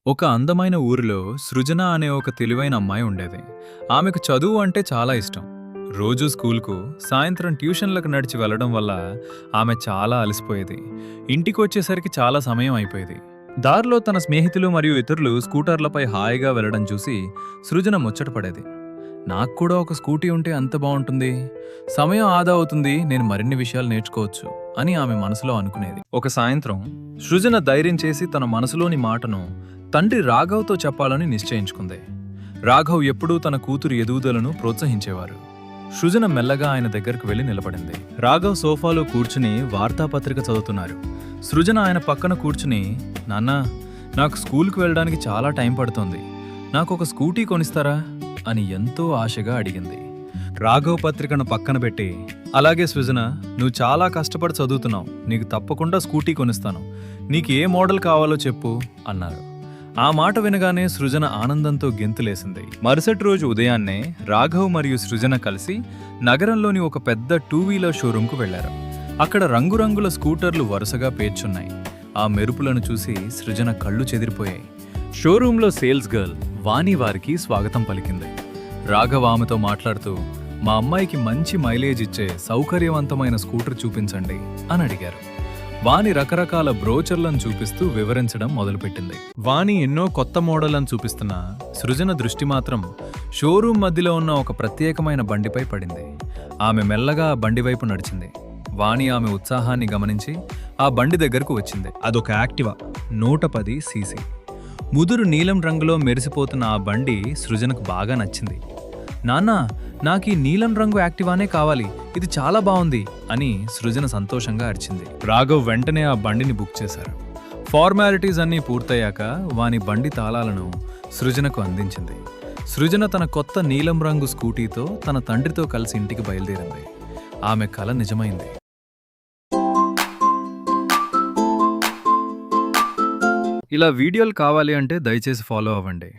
ఒక అందమైన ఊరిలో సృజన అనే ఒక తెలివైన అమ్మాయి ఉండేది. ఆమెకు చదువు అంటే చాలా ఇష్టం. రోజూ స్కూల్కు, సాయంత్రం ట్యూషన్లకు నడిచి వెళ్లడం వల్ల ఆమె చాలా అలసిపోయేది. ఇంటికొచ్చేసరికి చాలా సమయం అయిపోయేది. దారిలో తన స్నేహితులు మరియు ఇతరులు స్కూటర్లపై హాయిగా వెళ్లడం చూసి సృజన ముచ్చటపడేది. నాకు కూడా ఒక స్కూటీ ఉంటే అంత బాగుంటుంది, సమయం ఆదా అవుతుంది, నేను మరిన్ని విషయాలు నేర్చుకోవచ్చు అని ఆమె మనసులో అనుకునేది. ఒక సాయంత్రం సృజన ధైర్యం చేసి తన మనసులోని మాటను తండ్రి రాఘవ్తో చెప్పాలని నిశ్చయించుకుంది. రాఘవ్ ఎప్పుడూ తన కూతురు ఎదుగుదలను ప్రోత్సహించేవారు. సృజన మెల్లగా ఆయన దగ్గరకు వెళ్లి నిలబడింది. రాఘవ్ సోఫాలో కూర్చుని వార్తాపత్రిక చదువుతున్నారు. సృజన ఆయన పక్కన కూర్చుని, నాన్నా, నాకు స్కూల్కి వెళ్ళడానికి చాలా టైం పడుతోంది, నాకు ఒక స్కూటీ కొనిస్తారా అని ఎంతో ఆశగా అడిగింది. రాఘవ్ పత్రికను పక్కన పెట్టి, అలాగే సృజన, నువ్వు చాలా కష్టపడి చదువుతున్నావు, నీకు తప్పకుండా స్కూటీ కొనిస్తాను, నీకు ఏ మోడల్ కావాలో చెప్పు అన్నారు. ఆ మాట వినగానే సృజన ఆనందంతో గెంతులేసింది. మరుసటి రోజు ఉదయాన్నే రాఘవ్ మరియు సృజన కలిసి నగరంలోని ఒక పెద్ద టూ వీలర్ షోరూంకు వెళ్లారు. అక్కడ రంగురంగుల స్కూటర్లు వరుసగా పేర్చున్నాయి. ఆ మెరుపులను చూసి సృజన కళ్ళు చెదిరిపోయాయి. షోరూంలో సేల్స్ గర్ల్ వాణి వారికి స్వాగతం పలికింది. రాఘవ్ ఆమెతో మాట్లాడుతూ, మా అమ్మాయికి మంచి మైలేజ్ ఇచ్చే సౌకర్యవంతమైన స్కూటర్ చూపించండి అని అడిగారు. వాణి రకరకాల బ్రోచర్లను చూపిస్తూ వివరించడం మొదలుపెట్టింది. వాణి ఎన్నో కొత్త మోడళ్లను చూపిస్తున్నా సృజన దృష్టి మాత్రం షోరూం మధ్యలో ఉన్న ఒక ప్రత్యేకమైన బండిపై పడింది. ఆమె మెల్లగా ఆ బండి వైపు నడిచింది. వాణి ఆమె ఉత్సాహాన్ని గమనించి ఆ బండి దగ్గరకు వచ్చింది. అదొక యాక్టివా 110 సీసీ. ముదురు నీలం రంగులో మెరిసిపోతున్న ఆ బండి సృజనకు బాగా నచ్చింది. నాన్నా, నాకీ నీలం రంగు యాక్టివానే కావాలి, ఇది చాలా బాగుంది అని సృజన సంతోషంగా అరిచింది. రాఘవ్ వెంటనే ఆ బండిని బుక్ చేశారు. ఫార్మాలిటీస్ అన్నీ పూర్తయ్యాక వాని బండి తాళాలను సృజనకు అందించింది. సృజన తన కొత్త నీలం రంగు స్కూటీతో తన తండ్రితో కలిసి ఇంటికి బయలుదేరింది. ఆమె కల నిజమైంది. ఇలా వీడియోలు కావాలి అంటే దయచేసి ఫాలో అవ్వండి.